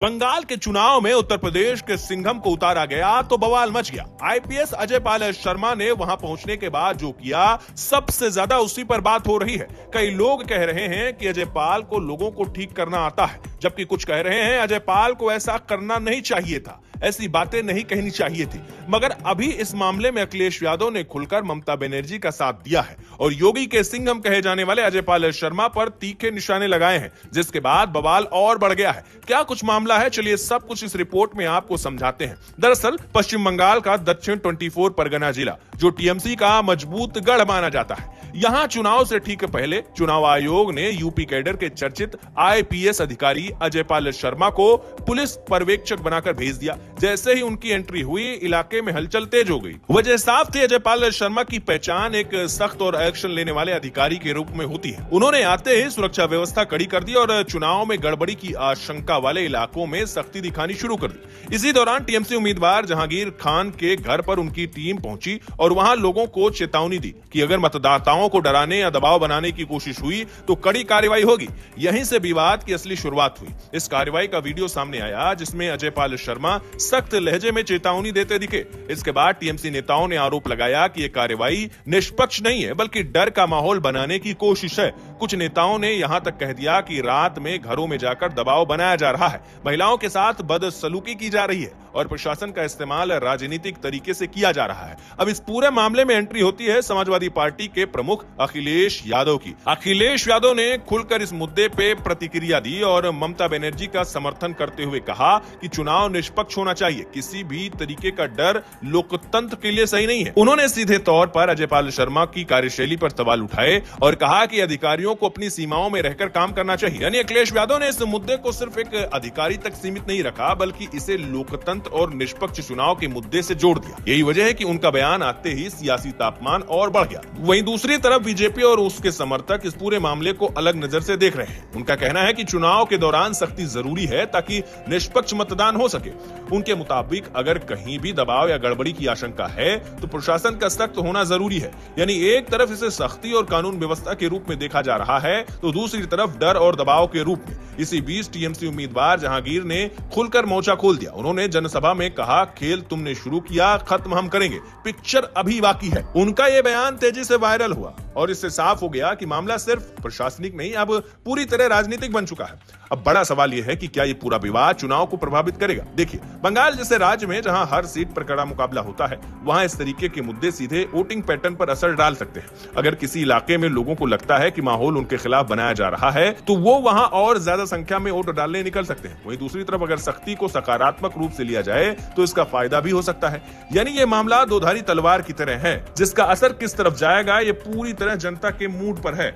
बंगाल के चुनाव में उत्तर प्रदेश के सिंघम को उतारा गया तो बवाल मच गया। आईपीएस अजय पाल शर्मा ने वहां पहुंचने के बाद जो किया, सबसे ज्यादा उसी पर बात हो रही है। कई लोग कह रहे हैं कि अजय पाल को लोगों को ठीक करना आता है, जबकि कुछ कह रहे हैं अजय पाल को ऐसा करना नहीं चाहिए था, ऐसी बातें नहीं कहनी चाहिए थी। मगर अभी इस मामले में अखिलेश यादव ने खुलकर ममता बनर्जी का साथ दिया है और योगी के सिंघम कहे जाने वाले अजय पाल शर्मा पर तीखे निशाने लगाए हैं, जिसके बाद बवाल और बढ़ गया है। क्या कुछ मामला है, चलिए सब कुछ इस रिपोर्ट में आपको समझाते हैं। दरअसल पश्चिम बंगाल का दक्षिण 24 परगना जिला, जो टीएमसी का मजबूत गढ़ माना जाता है, यहां चुनाव से ठीक पहले चुनाव आयोग ने यूपी कैडर के चर्चित आईपीएस अधिकारी अजय पाल शर्मा को पुलिस पर्यवेक्षक बनाकर भेज दिया। जैसे ही उनकी एंट्री हुई, इलाके में हलचल तेज हो गई। वजह साफ थी, अजय पाल शर्मा की पहचान एक सख्त और एक्शन लेने वाले अधिकारी के रूप में होती है। उन्होंने आते ही सुरक्षा व्यवस्था कड़ी कर दी और चुनाव में गड़बड़ी की आशंका वाले इलाकों में सख्ती दिखानी शुरू कर दी। इसी दौरान टीएमसी उम्मीदवार जहांगीर खान के घर पर उनकी टीम पहुंची और वहां लोगों को चेतावनी दी कि अगर मतदाताओं को डराने या दबाव बनाने की कोशिश हुई तो कड़ी कार्रवाई होगी। यहीं से विवाद की असली शुरुआत हुई। इस कार्रवाई का वीडियो सामने आया, जिसमें अजय पाल शर्मा सख्त लहजे में चेतावनी देते दिखे। इसके बाद टीएमसी नेताओं ने आरोप लगाया कि यह कार्रवाई निष्पक्ष नहीं है, बल्कि डर का माहौल बनाने की कोशिश है। कुछ नेताओं ने यहां तक कह दिया कि रात में घरों में जाकर दबाव बनाया जा रहा है, महिलाओं के साथ बदसलूकी की जा रही है और प्रशासन का इस्तेमाल राजनीतिक तरीके से किया जा रहा है। अब इस पूरे मामले में एंट्री होती है समाजवादी पार्टी के प्रमुख अखिलेश यादव की। अखिलेश यादव ने खुलकर इस मुद्दे पे प्रतिक्रिया दी और ममता बनर्जी का समर्थन करते हुए कहा कि चुनाव निष्पक्ष होना चाहिए, किसी भी तरीके का डर लोकतंत्र के लिए सही नहीं है। उन्होंने सीधे तौर पर अजय पाल शर्मा की कार्यशैली पर सवाल उठाए और कहा कि अधिकारियों को अपनी सीमाओं में रहकर काम करना चाहिए। यानी अखिलेश यादव ने इस मुद्दे को सिर्फ एक अधिकारी तक सीमित नहीं रखा, बल्कि इसे लोकतंत्र और निष्पक्ष चुनाव के मुद्दे से जोड़ दिया। यही वजह है कि उनका बयान आते ही सियासी तापमान और बढ़ गया। वहीं दूसरी तरफ बीजेपी और उसके समर्थक इस पूरे मामले को अलग नजर से देख रहे हैं। उनका कहना है कि चुनाव के दौरान सख्ती जरूरी है ताकि निष्पक्ष मतदान हो सके। उनके मुताबिक अगर कहीं भी दबाव या गड़बड़ी की आशंका है तो प्रशासन का सख्त होना जरूरी है। यानी एक तरफ इसे सख्ती और कानून व्यवस्था के रूप में देखा जा रहा है, तो दूसरी तरफ डर और दबाव के रूप में। इसी बीच टीएमसी उम्मीदवार जहांगीर ने खुलकर मोर्चा खोल दिया। उन्होंने जनसभा में कहा, खेल तुमने शुरू किया, खत्म हम करेंगे, पिक्चर अभी बाकी है। उनका यह बयान तेजी से वायरल हुआ और इससे साफ हो गया कि मामला सिर्फ प्रशासनिक नहीं, अब पूरी तरह राजनीतिक बन चुका है। अब बड़ा सवाल यह है कि क्या यह पूरा विवाद चुनाव को प्रभावित करेगा। देखिए, बंगाल जैसे राज्य में जहां हर सीट पर कड़ा मुकाबला होता है, वहां इस तरीके के मुद्दे सीधे वोटिंग पैटर्न पर असर डाल सकते हैं। अगर किसी इलाके में लोगों को लगता है कि माहौल उनके खिलाफ बनाया जा रहा है, तो वो वहां और ज्यादा संख्या में वोट डालने निकल सकते हैं। वहीं दूसरी तरफ अगर सख्ती को सकारात्मक रूप से लिया जाए तो इसका फायदा भी हो सकता है। यानी ये मामला दोधारी तलवार की तरह है, जिसका असर किस तरफ जाएगा ये पूरी तरह जनता के मूड पर है।